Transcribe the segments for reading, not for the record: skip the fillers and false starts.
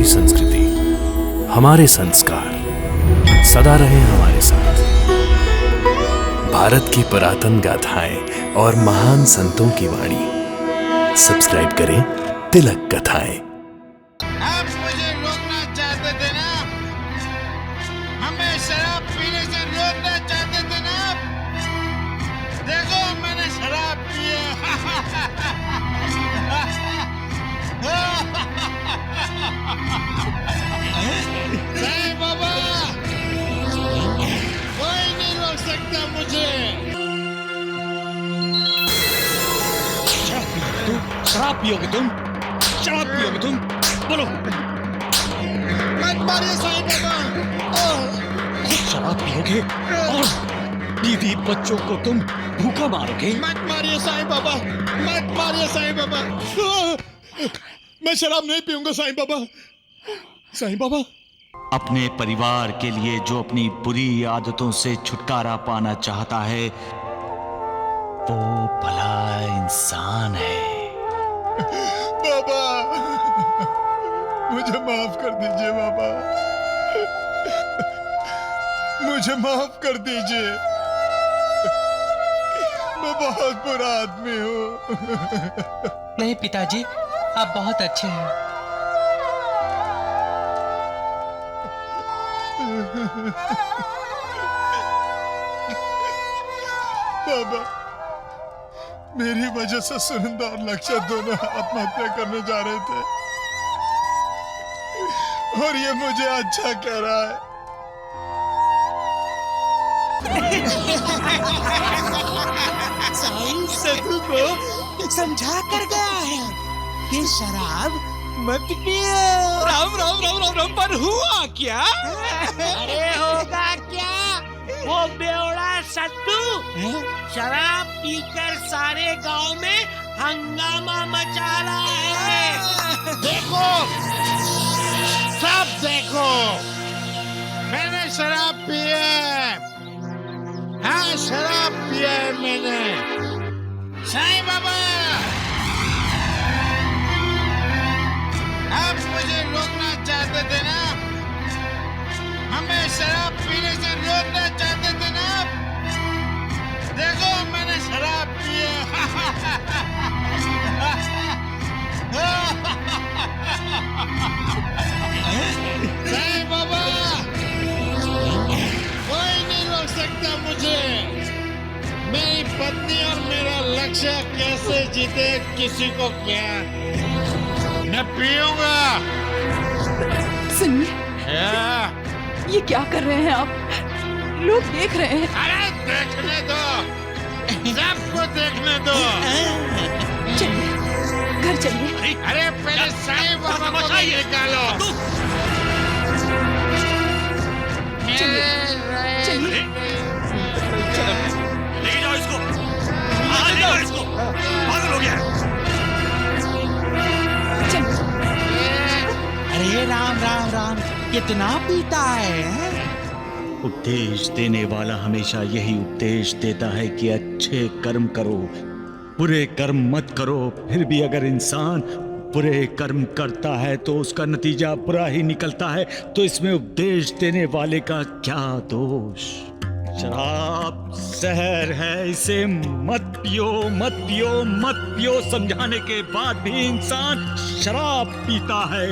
हमारी संस्कृति, हमारे संस्कार सदा रहे हमारे साथ। भारत की पुरातन गाथाएं और महान संतों की वाणी। सब्सक्राइब करें तिलक कथाएं। आप मुझे रोकना चाहते थे ना, हमें शराब पीने से रोकना चाहते थे ना। देखो मैंने शराब पी है। साईं बाबा, कोई नहीं रोक सकता मुझे। शराब पियोगे तुम? शराब पियोगे तुम? बोलो। मत मारिए साईं बाबा। शराब पियोगे और बीवी बच्चों को तुम भूखा मारोगे? मत मारिए साईं बाबा, मत मारिए साईं बाबा। मैं शराब नहीं पीऊंगा साईं बाबा। साईं बाबा, अपने परिवार के लिए जो अपनी बुरी आदतों से छुटकारा पाना चाहता है वो भला इंसान है। बाबा मुझे माफ कर दीजिए बाबा, मुझे माफ कर दीजिए। मैं बहुत बुरा आदमी हूँ। नहीं पिताजी, आप बहुत अच्छे हैं। बाबा, मेरी वजह से सुनंदा और लक्ष्य दोनों आत्महत्या करने जा रहे थे और ये मुझे अच्छा कह रहा है। साईं सदु को समझा कर गया है कि शराब मत पियो। राम राम राम राम राम, पर हुआ क्या? अरे होगा क्या, वो बेवड़ा सत्तू शराब पीकर सारे गांव में हंगामा मचा रहा है। देखो, सब देखो, मैंने शराब पी है। हाँ, शराब पी है मैंने। साईं बाबा, आप मुझे रोकना चाहते थे ना, हमें शराब पीने से रोकना चाहते थे ना। देखो मैंने शराब पी है। साईं बाबा, कोई नहीं रोक सकता मुझे। मेरी पत्नी और मेरा लक्ष्य कैसे जीते किसी को क्या, मैं पीऊंगा। सुनिए, क्या? ये क्या कर रहे हैं आप? लोग देख रहे हैं। अरे देखने दो, सबको देखने दो। चलिए, घर चलिए। अरे पहले साईं बाबा को भी निकालो। चलिए। ले जाओ इसको, ले जाओ इसको, पागल हो गया है। अरे राम राम राम, कितना पीता है? उपदेश देने वाला हमेशा यही उपदेश देता है कि अच्छे कर्म करो, बुरे कर्म मत करो। फिर भी अगर इंसान बुरे कर्म करता है तो उसका नतीजा बुरा ही निकलता है, तो इसमें उपदेश देने वाले का क्या दोष? शराब जहर है, इसे मत पियो, मत पियो, मत पियो। समझाने के बाद भी इंसान शराब पीता है,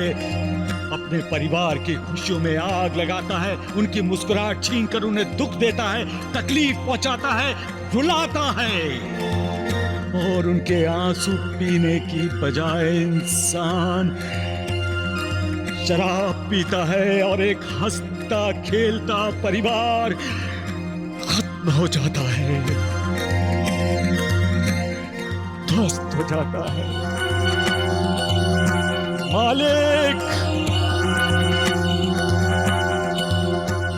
अपने परिवार की खुशियों में आग लगाता है, उनकी मुस्कुराहट छीनकर उन्हें दुख देता है, तकलीफ पहुंचाता है, रुलाता है, और उनके आंसू पीने की बजाय इंसान शराब पीता है और एक हंसता खेलता परिवार खत्म हो जाता है, ध्वस्त हो जाता है। मालिक,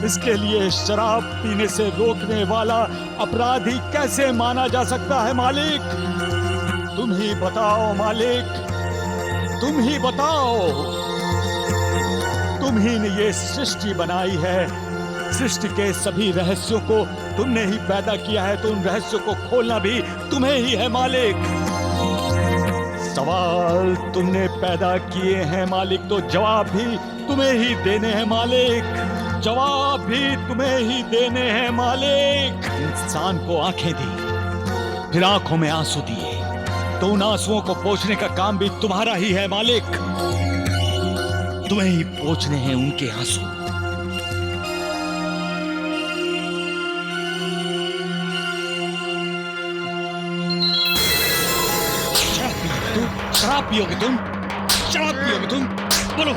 इसके लिए शराब पीने से रोकने वाला अपराधी कैसे माना जा सकता है? मालिक, तुम ही बताओ। मालिक, तुम ही बताओ। तुम ही ने ये सृष्टि बनाई है, सृष्टि के सभी रहस्यों को तुमने ही पैदा किया है, तो उन रहस्यों को खोलना भी तुम्हें ही है। मालिक, सवाल तुमने पैदा किए हैं मालिक, तो जवाब भी तुम्हें ही देने हैं मालिक, जवाब भी तुम्हें ही देने हैं मालिक। इंसान को आंखें दी, फिर आंखों में आंसू दिए, तो उन आंसुओं को पोंछने का काम भी तुम्हारा ही है मालिक। तुम्हें ही पोंछने हैं उनके आंसू। शराब पियोगे तुम? शराब पियोगे तुम? बोलो।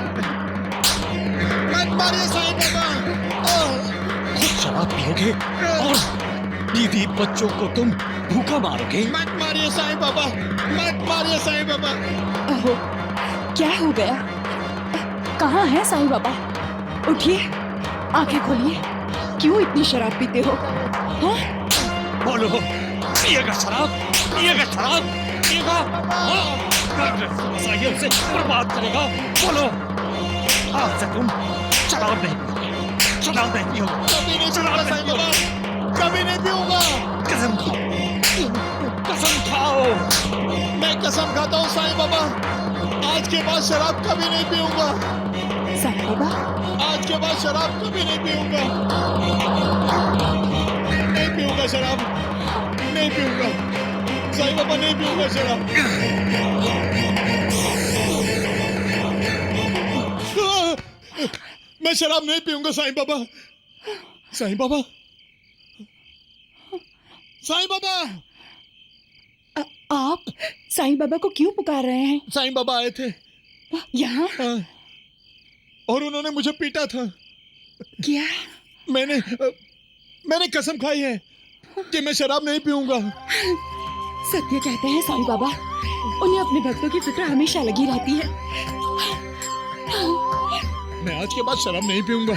मत मारिए साईं बाबा। खुद शराब पियोगे और बीवी बच्चों को तुम भूखा मारोगे? मत मारिए साईं बाबा, मत मारिए साईं बाबा। अहो, क्या हो गया? कहाँ है साईं बाबा? उठिए, आंखें खोलिए। क्यों इतनी शराब पीते हो? हाँ? बोलो, पिएगा शराब? पिएगा शराब? पिएगा? उसे बर्बाद करेगा। बोलो, आज से तुम शराब नहीं पियोगे, शराब नहीं पियोगे। कभी नहीं पीऊंगा साईं बाबा, कभी नहीं पीऊंगा। कसम खाओ, कसम खाओ। मैं कसम खाता हूँ साईं बाबा, आज के बाद शराब कभी नहीं पीऊंगा। साईं बाबा, आज के बाद शराब कभी नहीं पीऊंगा। नहीं पीऊंगा शराब, नहीं पीऊंगा साईं बाबा, नहीं पीऊंगा शराब। मैं शराब नहीं पीऊंगा साईं बाबा। साईं बाबा, साईं बाबा। आप साईं बाबा को क्यों पुकार रहे हैं? साईं बाबा आए थे यहाँ? और उन्होंने मुझे पीटा था। क्या? मैंने कसम खाई है कि मैं शराब नहीं पीऊंगा। सत्य कहते हैं साईं बाबा, उन्हें अपने भक्तों की फिक्र हमेशा लगी रहती है। मैं आज के बाद शराब नहीं पीऊंगा।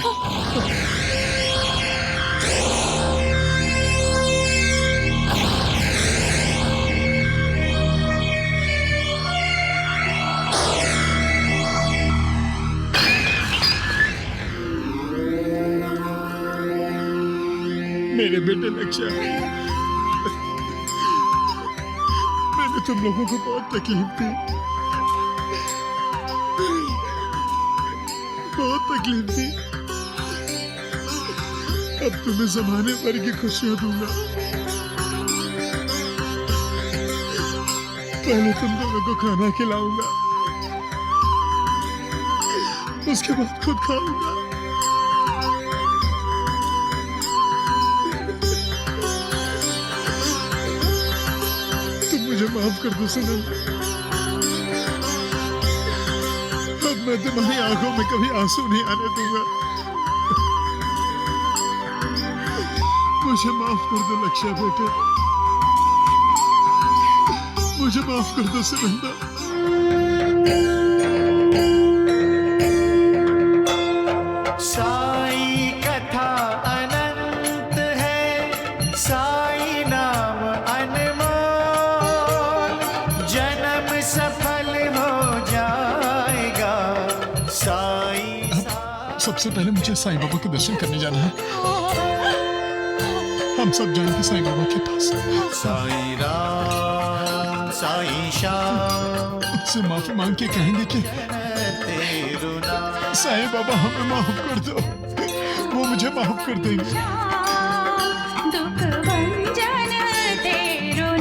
मेरे बेटे लक्ष्य, मैंने तुम लोगों को बहुत तकलीफ दी, बहुत तकलीफ दी। अब तुम्हें जमाने भर की खुशियां दूंगा। पहले तुम दोनों को खाना खिलाऊंगा, उसके बाद खुद खाऊंगा। तुम मुझे माफ कर दो सनम। अब मैं तुम्हारी आंखों में कभी आंसू नहीं आने दूंगा। मुझे माफ कर दो लक्ष्य बेटे, मुझे माफ कर दो सुनंदा। साई कथा अनंत है, साई नाम अनमोल, जन्म सफल हो जाएगा साई। सबसे पहले मुझे साईं बाबा के दर्शन करने जाना है। हम सब जाएंगे साईं बाबा के पास। साई राम साई श्याम, उससे माफी मांग के कहेंगे कि तेरू नाम। साईं बाबा हमें माफ कर दो, वो मुझे माफ कर देंगे। दुख भंजन तेरो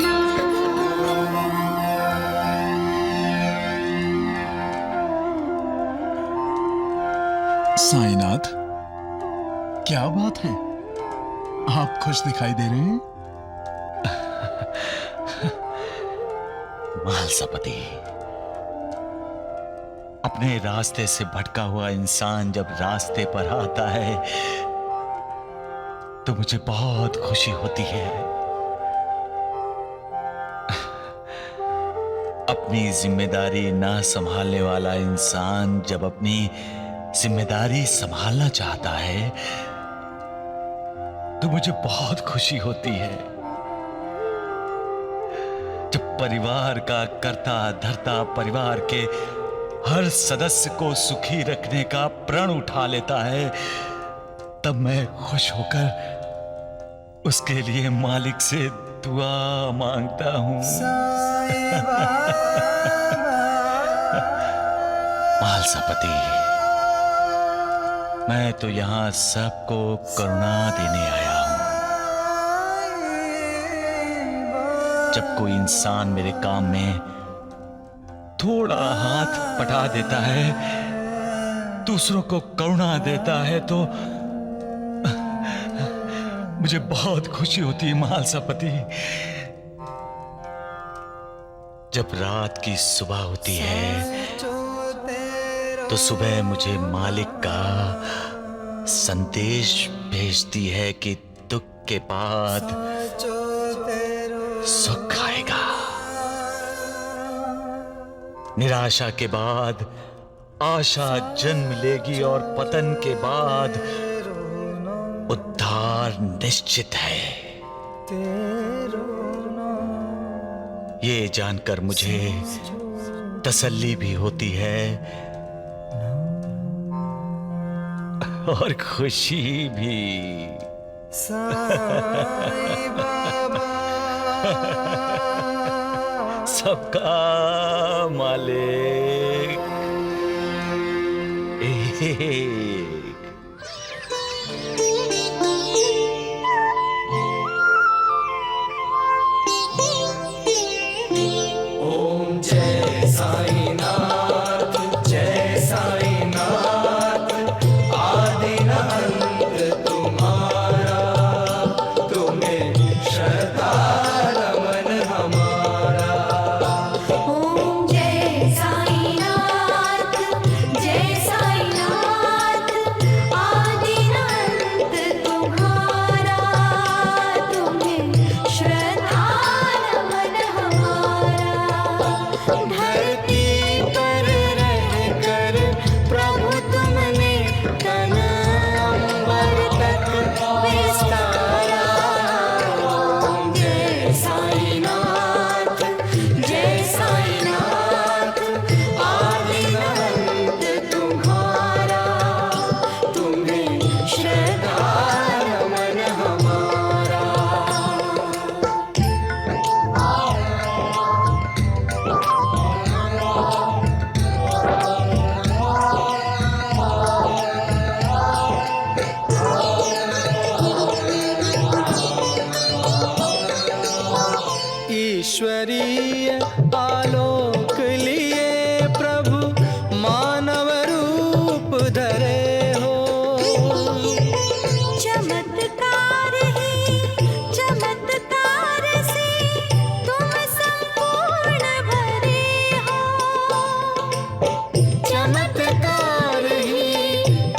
साईनाथ, क्या बात है, आप खुश दिखाई दे रहे हैं। महासपति, अपने रास्ते से भटका हुआ इंसान जब रास्ते पर आता है तो मुझे बहुत खुशी होती है। अपनी जिम्मेदारी ना संभालने वाला इंसान जब अपनी जिम्मेदारी संभालना चाहता है तो मुझे बहुत खुशी होती है। जब परिवार का कर्ता धर्ता परिवार के हर सदस्य को सुखी रखने का प्रण उठा लेता है तब मैं खुश होकर उसके लिए मालिक से दुआ मांगता हूँ। महालसापति, मैं तो यहाँ सबको करुणा देने आया हूँ। जब कोई इंसान मेरे काम में थोड़ा हाथ बटा देता है, दूसरों को करुणा देता है, तो मुझे बहुत खुशी होती है महालसापति। जब रात की सुबह होती है तो सुबह मुझे मालिक का संदेश भेजती है कि दुख के बाद सुख आएगा, निराशा के बाद आशा जन्म लेगी और पतन के बाद उद्धार निश्चित है। ये जानकर मुझे तसल्ली भी होती है और खुशी भी। सबका मालिक एक। ईश्वरीय आलोक लिए प्रभु मानव रूप धरे हो। चमत्कार ही चमत्कार से तुम संपूर्ण भरे हो। चमत्कार ही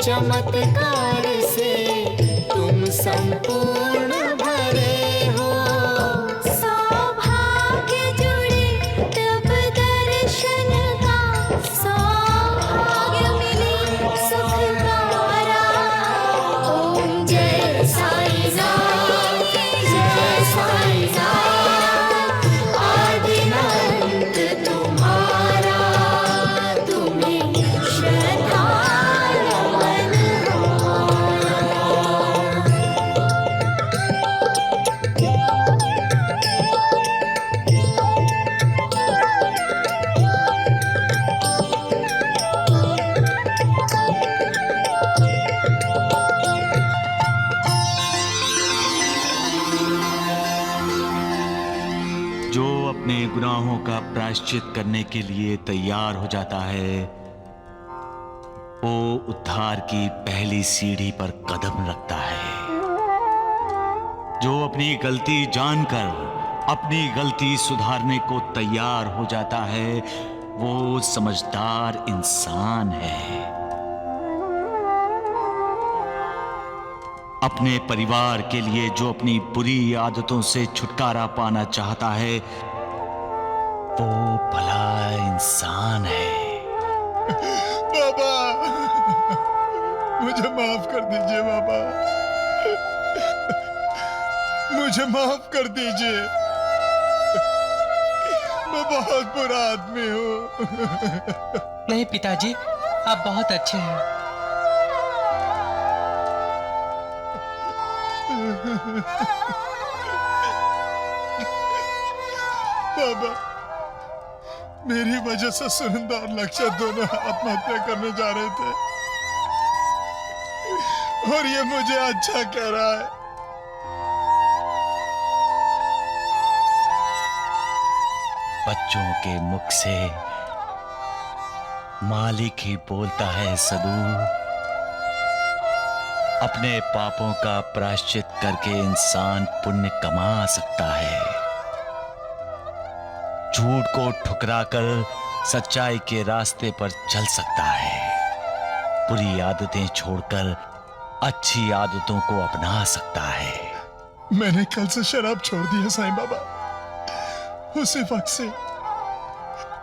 चमत्कार से तुम संपूर्ण भरे हो। अपने गुनाहों का प्रायश्चित करने के लिए तैयार हो जाता है, वो उद्धार की पहली सीढ़ी पर कदम रखता है। जो अपनी गलती जानकर अपनी गलती सुधारने को तैयार हो जाता है, वो समझदार इंसान है। अपने परिवार के लिए जो अपनी बुरी आदतों से छुटकारा पाना चाहता है, वो भला इंसान है। बाबा, मुझे माफ कर दीजिए बाबा, मुझे माफ कर दीजिए। मैं बहुत बुरा आदमी हूँ। नहीं पिताजी, आप बहुत अच्छे हैं। बाबा, मेरी वजह से सुनंदा और लक्ष्य दोनों आत्महत्या करने जा रहे थे और ये मुझे अच्छा कह रहा है। बच्चों के मुख से मालिक ही बोलता है सदू, अपने पापों का प्रायश्चित करके इंसान पुण्य कमा सकता है। झूठ को ठुकराकर सच्चाई के रास्ते पर चल सकता है। बुरी आदतें छोड़कर अच्छी आदतों को अपना सकता है। मैंने कल से शराब छोड़ दी है साईं बाबा, उसी वक्त से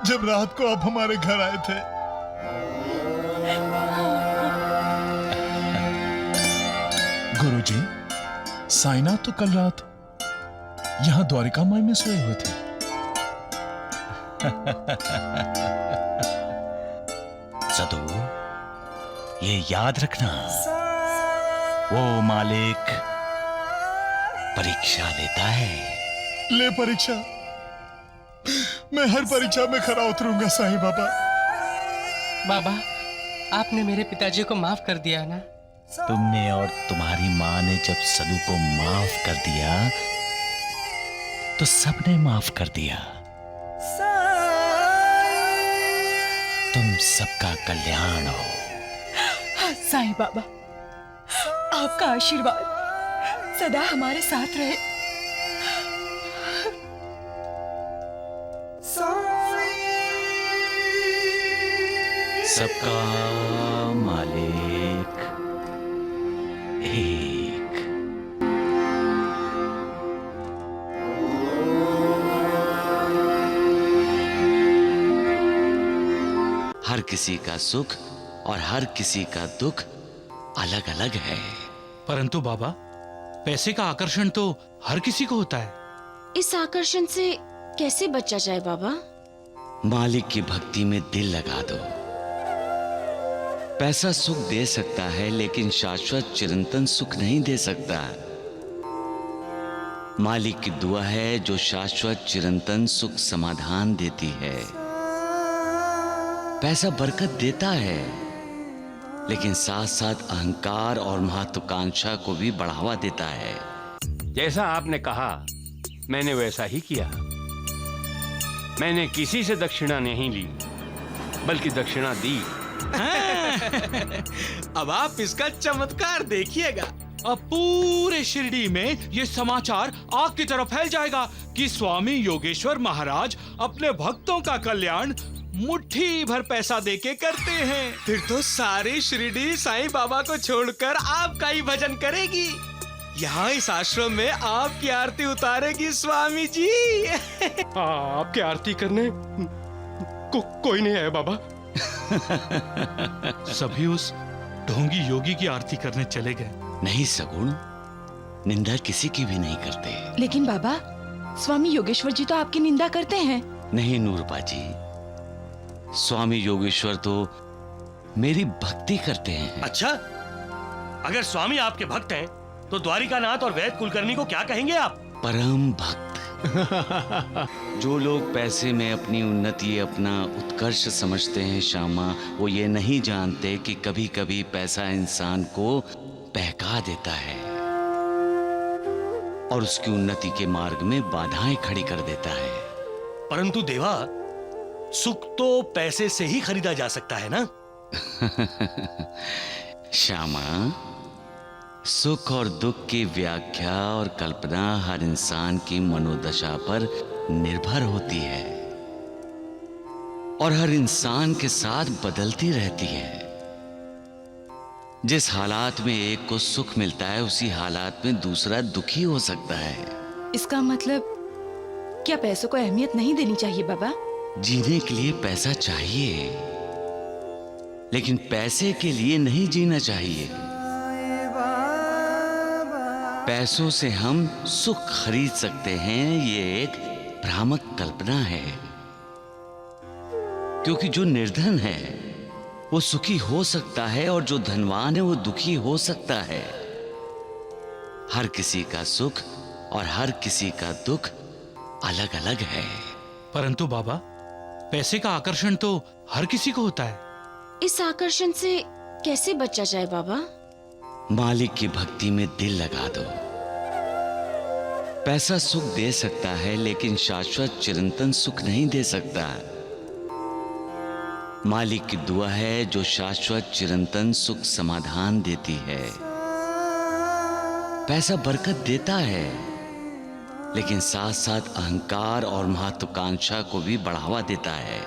जब रात को आप हमारे घर आए थे। गुरुजी, साईनाथ तो कल रात यहां द्वारिका माई में सोए हुए थे। सदू, ये याद रखना, वो मालिक परीक्षा लेता है। ले परीक्षा, मैं हर परीक्षा में खरा उतरूंगा साईं बाबा। बाबा, आपने मेरे पिताजी को माफ कर दिया ना? तुमने और तुम्हारी माँ ने जब सदू को माफ कर दिया तो सबने माफ कर दिया। तुम सबका कल्याण हो। साईं बाबा, आपका आशीर्वाद सदा हमारे साथ रहे। सबका मालिक एक। हर किसी का सुख और हर किसी का दुख अलग अलग है। परंतु बाबा, पैसे का आकर्षण तो हर किसी को होता है। इस आकर्षण से कैसे बचा जाए बाबा? मालिक की भक्ति में दिल लगा दो। पैसा सुख दे सकता है लेकिन शाश्वत चिरंतन सुख नहीं दे सकता। मालिक की दुआ है जो शाश्वत चिरंतन सुख समाधान देती है। पैसा बरकत देता है लेकिन साथ साथ अहंकार और महत्वाकांक्षा को भी बढ़ावा देता है। जैसा आपने कहा मैंने वैसा ही किया। मैंने किसी से दक्षिणा नहीं ली बल्कि दक्षिणा दी। अब आप इसका चमत्कार देखिएगा। अब पूरे शिरडी में ये समाचार आग की तरह फैल जाएगा कि स्वामी योगेश्वर महाराज अपने भक्तों का कल्याण मुट्ठी भर पैसा देके करते हैं। फिर तो सारी शिरडी साईं बाबा को छोड़कर आपका ही भजन करेगी। यहाँ इस आश्रम में आपकी आरती उतारेगी स्वामी जी। आपकी आरती करने कोई नहीं है बाबा। सभी उस ढोंगी योगी की आरती करने चले गए। नहीं सगुण, निंदा किसी की भी नहीं करते। लेकिन बाबा, स्वामी योगेश्वर जी तो आपकी निंदा करते हैं। नहीं नूरबा जी, स्वामी योगेश्वर तो मेरी भक्ति करते हैं। अच्छा, अगर स्वामी आपके भक्त हैं तो द्वारिकानाथ और वैद कुलकर्णी को क्या कहेंगे आप? परम भक्त। जो लोग पैसे में अपनी उन्नति, अपना उत्कर्ष समझते हैं श्यामा, वो ये नहीं जानते कि कभी कभी पैसा इंसान को बहका देता है और उसकी उन्नति के मार्ग में बाधाएं खड़ी कर देता है। परंतु देवा, सुख तो पैसे से ही खरीदा जा सकता है ना? श्यामा, सुख और दुख की व्याख्या और कल्पना हर इंसान की मनोदशा पर निर्भर होती है और हर इंसान के साथ बदलती रहती है। जिस हालात में एक को सुख मिलता है उसी हालात में दूसरा दुखी हो सकता है। इसका मतलब क्या पैसों को अहमियत नहीं देनी चाहिए बाबा? जीने के लिए पैसा चाहिए लेकिन पैसे के लिए नहीं जीना चाहिए। पैसों से हम सुख खरीद सकते हैं, ये एक भ्रामक कल्पना है। क्योंकि जो निर्धन है वो सुखी हो सकता है और जो धनवान है वो दुखी हो सकता है। हर किसी का सुख और हर किसी का दुख अलग अलग है। परंतु बाबा, पैसे का आकर्षण तो हर किसी को होता है। इस आकर्षण से कैसे बचा जाए बाबा? मालिक की भक्ति में दिल लगा दो। पैसा सुख दे सकता है, लेकिन शाश्वत चिरंतन सुख नहीं दे सकता। मालिक की दुआ है जो शाश्वत चिरंतन सुख समाधान देती है। पैसा बरकत देता है, लेकिन साथ साथ अहंकार और महत्वाकांक्षा को भी बढ़ावा देता है।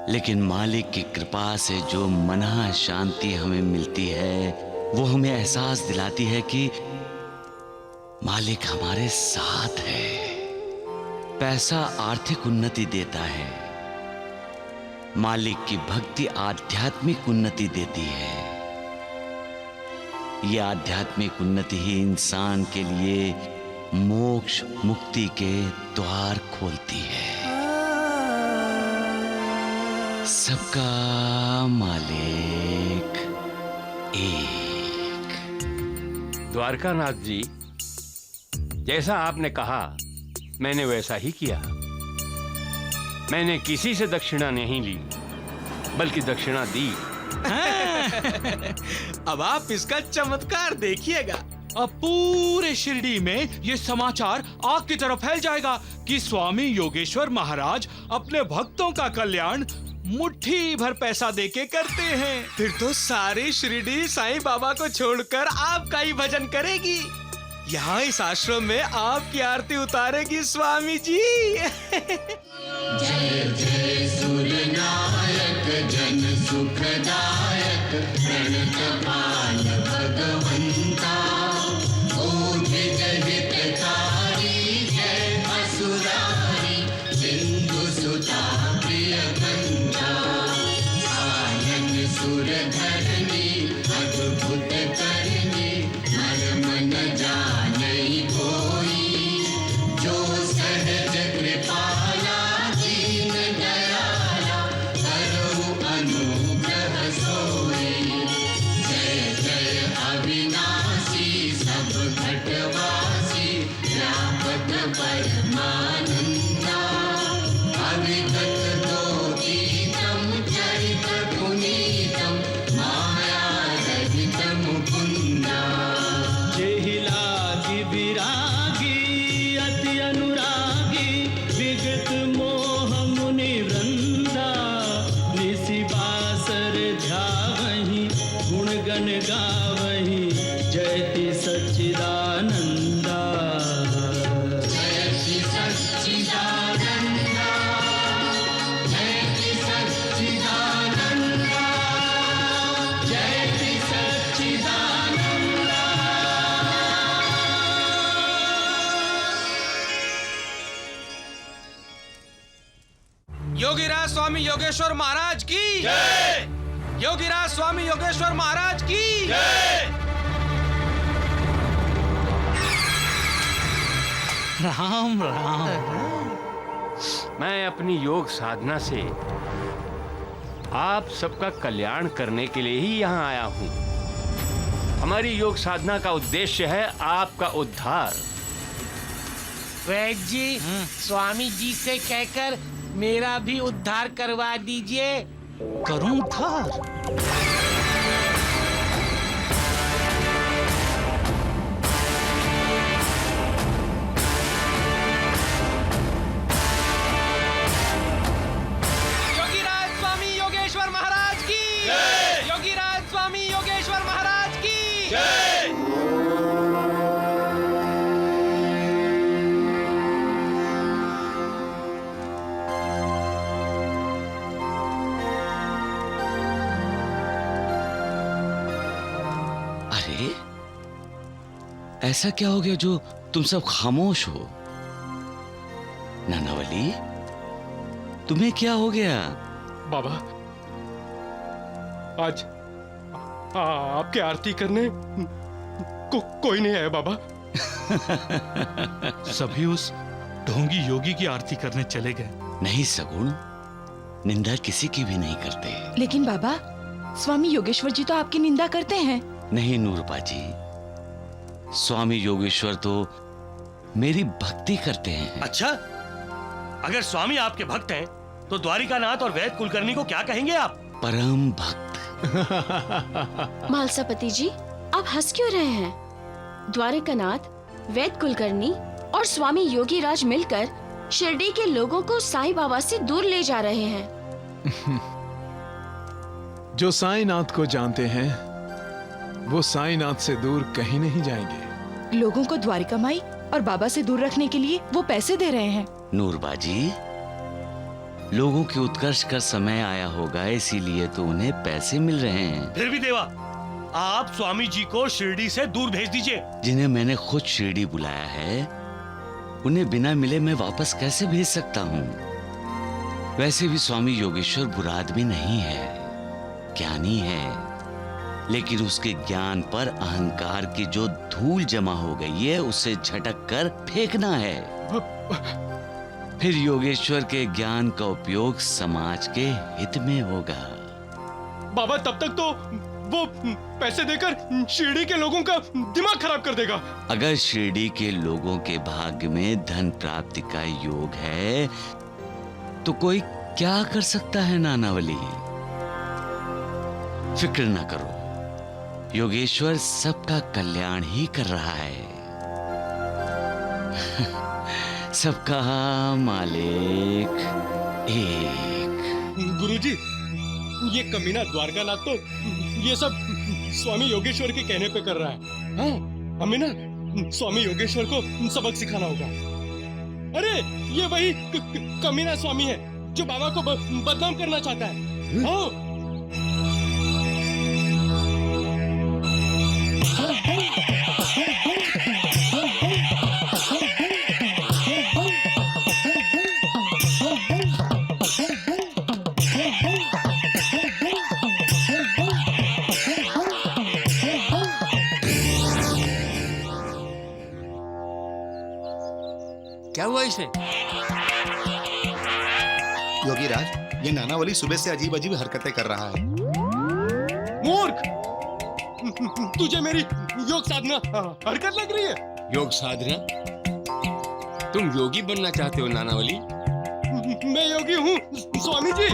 लेकिन मालिक की कृपा से जो मनः शांति हमें मिलती है, वो हमें एहसास दिलाती है कि मालिक हमारे साथ है। पैसा आर्थिक उन्नति देता है, मालिक की भक्ति आध्यात्मिक उन्नति देती है। यह आध्यात्मिक उन्नति ही इंसान के लिए मोक्ष मुक्ति के द्वार खोलती है। सबका मालिक एक। द्वारकानाथ जी, जैसा आपने कहा मैंने वैसा ही किया। मैंने किसी से दक्षिणा नहीं ली, बल्कि दक्षिणा दी। अब आप इसका चमत्कार देखिएगा। अब पूरे शिरडी में ये समाचार आग की तरह फैल जाएगा कि स्वामी योगेश्वर महाराज अपने भक्तों का कल्याण मुट्ठी भर पैसा देके करते हैं। फिर तो सारी शिरडी साईं बाबा को छोड़कर आपका ही भजन करेगी। यहाँ इस आश्रम में आपकी आरती उतारेगी स्वामी जी। जय जय सूर्यनायक जन सुखदायक प्रणतपाल भगवंता, ओढ़े जहितकारी जय असुरारी सिंधु सुता प्रिय बंदा, आनन सुर धरनी अद्भुत करनी मन मन जानई कोई, जो सहज कृपाला दीन दयाला करो अनुग्रह सोई। जय जय अविनाशी सब घटवासी व्यापक परमानंदा, अविगत दोतीतम चरित पुनीतम माया रहित मुकुंदा। जेहि लागी विरागी अति अनुरागी विगत मोह मुनि वृंदा, निसि बासर ध्यावहि गुण गण गावहि जयति सच्चिदानंदा। जयति सच्चिदानंदा, जयति सच्चिदानंदा, जयति सच्चिदानंदा। योगीराज स्वामी योगेश्वर महाराज की जय। योगीराज स्वामी योगेश्वर महाराज की जय। राम राम। मैं अपनी योग साधना से आप सबका कल्याण करने के लिए ही यहाँ आया हूँ। हमारी योग साधना का उद्देश्य है आपका उद्धार। वैद्य जी, स्वामी जी से कहकर मेरा भी उद्धार करवा दीजिए। करूं उद्धार? योगीराज स्वामी योगेश्वर महाराज की जय। योगीराज स्वामी योगेश्वर महाराज की जय। ऐसा क्या हो गया जो तुम सब खामोश हो? नानावली, तुम्हें क्या हो गया? बाबा, आज आपके आरती करने कोई नहीं आया बाबा। सभी उस ढोंगी योगी की आरती करने चले गए। नहीं सगुण, निंदा किसी की भी नहीं करते। लेकिन बाबा, स्वामी योगेश्वर जी तो आपकी निंदा करते हैं। नहीं नूरबा जी, स्वामी योगेश्वर तो मेरी भक्ति करते हैं। अच्छा, अगर स्वामी आपके भक्त हैं तो द्वारिकानाथ और वैद कुलकर्णी को क्या कहेंगे आप? परम भक्त। मालसापति जी, आप हंस क्यों रहे हैं? द्वारिकानाथ, वैद कुलकर्णी और स्वामी योगीराज मिलकर शिरडी के लोगों को साईं बाबा से दूर ले जा रहे हैं। जो साईनाथ को जानते हैं वो साईनाथ से दूर कहीं नहीं जाएंगे। लोगों को द्वारिका माई और बाबा से दूर रखने के लिए वो पैसे दे रहे हैं। नूरबाजी, लोगों के उत्कर्ष का समय आया होगा, इसीलिए तो उन्हें पैसे मिल रहे हैं। फिर भी देवा, आप स्वामी जी को शिरडी से दूर भेज दीजिए। जिन्हें मैंने खुद शिरडी बुलाया है, उन्हें बिना मिले मैं वापस कैसे भेज सकता हूँ? वैसे भी स्वामी योगेश्वर बुरा आदमी नहीं है, ज्ञानी है, लेकिन उसके ज्ञान पर अहंकार की जो धूल जमा हो गई है उसे झटक कर फेंकना है। फिर योगेश्वर के ज्ञान का उपयोग समाज के हित में होगा। बाबा तब तक तो वो पैसे देकर शिरडी के लोगों का दिमाग खराब कर देगा। अगर शिरडी के लोगों के भाग्य में धन प्राप्ति का योग है तो कोई क्या कर सकता है नानावली? फिक्र न करो, योगेश्वर सबका कल्याण ही कर रहा है। सबका मालिक एक। गुरुजी, ये कमीना द्वारकानाथ तो ये सब स्वामी योगेश्वर के कहने पे कर रहा है। हाँ, हमें ना स्वामी योगेश्वर को सबक सिखाना होगा। अरे ये वही कमीना स्वामी है जो बाबा को बदनाम करना चाहता है। हाँ। क्या हुआ इसे? योगीराज, ये नानावली सुबह से अजीब अजीब हरकतें कर रहा है। मूर्ख! तुझे मेरी योग साधना हरकत लग रही है? योग साधना? तुम योगी बनना चाहते हो नानावली? मैं योगी हूँ स्वामी जी।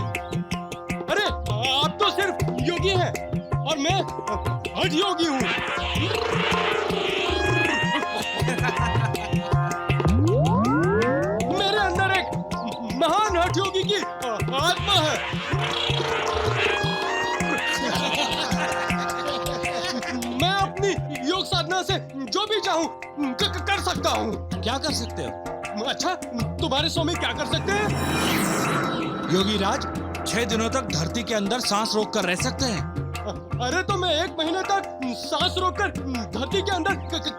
अरे आप तो सिर्फ योगी हैं और मैं हठ योगी हूँ। मेरे अंदर एक महान हठ योगी की आत्मा है। मैं अपनी योग साधना से जो भी चाहूँ कर सकता हूँ। क्या कर सकते हो? अच्छा, तुम्हारे स्वामी क्या कर सकते हैं? योगीराज, 6 दिनों तक धरती के अंदर सांस रोककर रह सकते हैं। अरे तो मैं 1 महीने तक सांस रोककर धरती के अंदर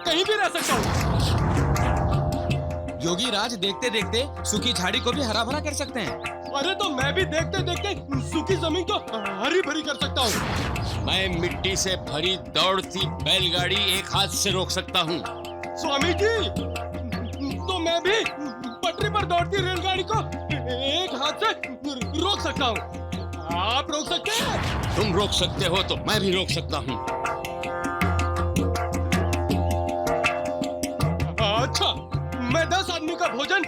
कहीं भी रह सकता हूँ। योगीराज, देखते देखते सूखी झाड़ी को भी हरा भरा कर सकते हैं। अरे तो मैं भी देखते देखते सूखी जमीन को हरी भरी कर सकता हूँ। मैं मिट्टी से भरी दौड़ती बैलगाड़ी एक हाथ से रोक सकता हूँ। स्वामी जी, तो मैं भी पटरी पर दौड़ती रेलगाड़ी को एक हाथ से रोक सकता हूँ। आप रोक सकते हैं? तुम रोक सकते हो तो मैं भी रोक सकता हूँ। अच्छा, मैं 10 आदमी का भोजन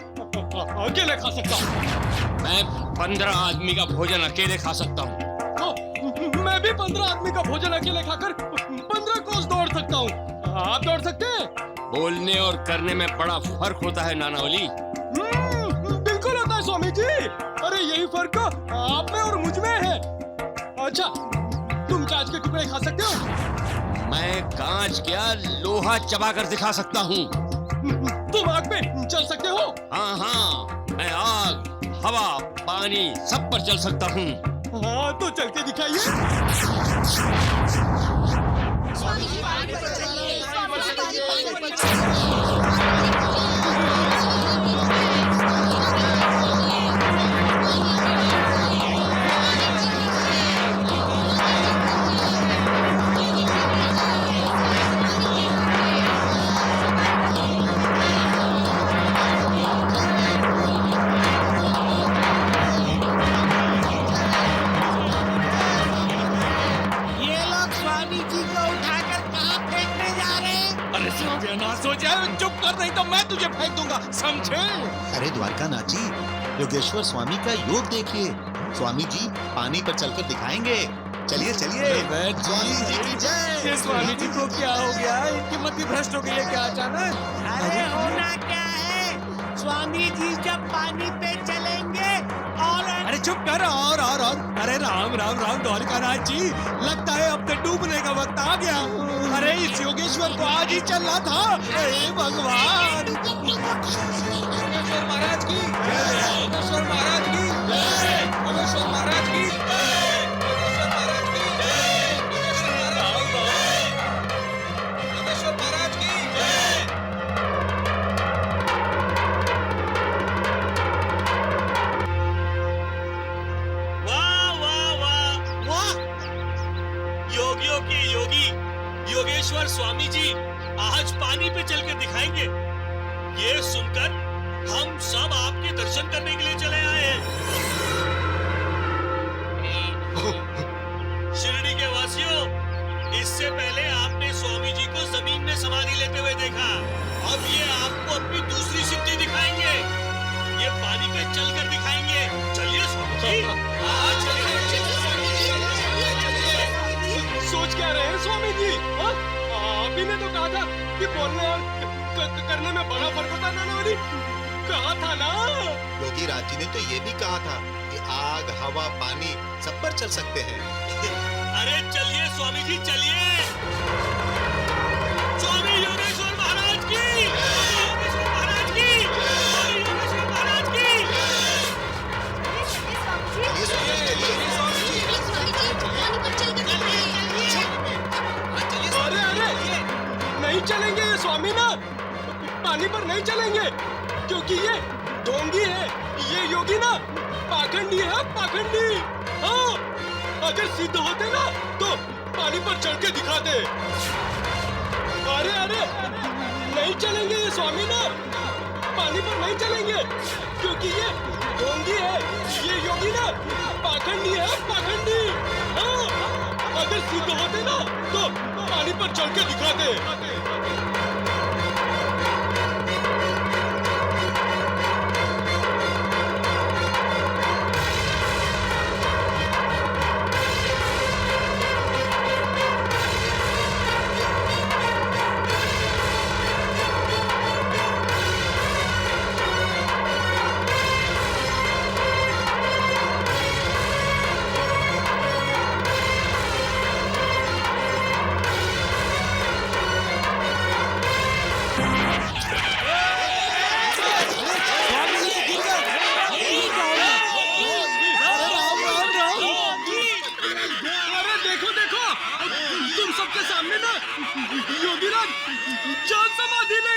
अकेले खा सकता हूँ। मैं 15 आदमी का भोजन अकेले खा सकता हूँ। तो मैं भी 15 आदमी का भोजन अकेले खाकर 15 कोस दौड़ सकता हूँ। आप दौड़ सकते हैं? बोलने और करने में बड़ा फर्क होता है नानावली। बिल्कुल होता है स्वामी जी। अरे यही फर्क आप में और मुझ में है। अच्छा, तुम कांच के टुकड़े खा सकते हो? मैं कांच क्या, लोहा चबा कर दिखा सकता हूँ। तुम आग पे चल सकते हो? हाँ हाँ, मैं आग, हवा, पानी सब पर चल सकता हूँ। हाँ तो चल के दिखाइए। स्वामी जी पानी पर चलिए, स्वामी जी पानी पर चलिए। सत्यानाश हो जाए, चुप कर, नहीं तो मैं तुझे फेंक दूंगा, समझे? अरे द्वारकानाथ जी, योगेश्वर स्वामी का योग देखिए। स्वामी जी पानी पर चलकर दिखाएंगे। चलिए चलिए। स्वामी जी की जय। ये स्वामी जी को क्या हो गया? इनकी मति भ्रष्ट हो गई है क्या अचानक? अरे होना क्या है, स्वामी जी जब पानी पे चलेंगे और अरे चुप कर। और अरे राम राम राम द्वारिकानाथ जी, लगता है अब तो डूबने का वक्त आ गया। अरे इस योगेश्वर को आज ही चलना था। हे भगवान। योगेश्वर महाराज की जय। योगेश्वर महाराज की जय। योगेश्वर महाराज की जय। योगेश्वर महाराज की जय। योगेश्वर महाराज की जय। योगियों के योगी योगेश्वर स्वामी जी आज पानी पे चल के दिखाएंगे। ये सुनकर हम सब आपके दर्शन करने के लिए चले आए हैं। शिरडी के वासियों, इससे पहले आपने स्वामी जी को जमीन में समाधि लेते हुए देखा। अब ये आपको अपनी दूसरी सिद्धि दिखाएंगे। ये पानी पे चलकर दिखाएंगे। चलिए स्वामी जी। सोच क्या रहे हैं स्वामी जी? आप ही ने तो कहा था कि बोलने और करने में बड़ा फर्क होता है। नानावली कहा था ना। योगी राज जी ने तो ये भी कहा था कि आग, हवा, पानी सब पर चल सकते हैं। अरे चलिए स्वामी जी चलिए। स्वामी योगेश्वर महाराज की, योगेश्वर महाराज की, योगेश्वर महाराज की। अरे नहीं चलेंगे ये स्वामी ना, पानी पर नहीं चलेंगे, क्योंकि ये ढोंगी है। ये योगी ना पाखंडी है, पाखंडी। हाँ, अगर सिद्ध होते ना तो पानी पर चढ़ के दिखाते। अरे नहीं चलेंगे ये स्वामी ना, पानी पर नहीं चलेंगे, क्योंकि ये ढोंगी है। ये योगी ना पाखंडी है, पाखंडी। हाँ, अगर सिद्ध होते ना तो पानी पर चढ़ के दिखाते। योगीराज जान समाधि ले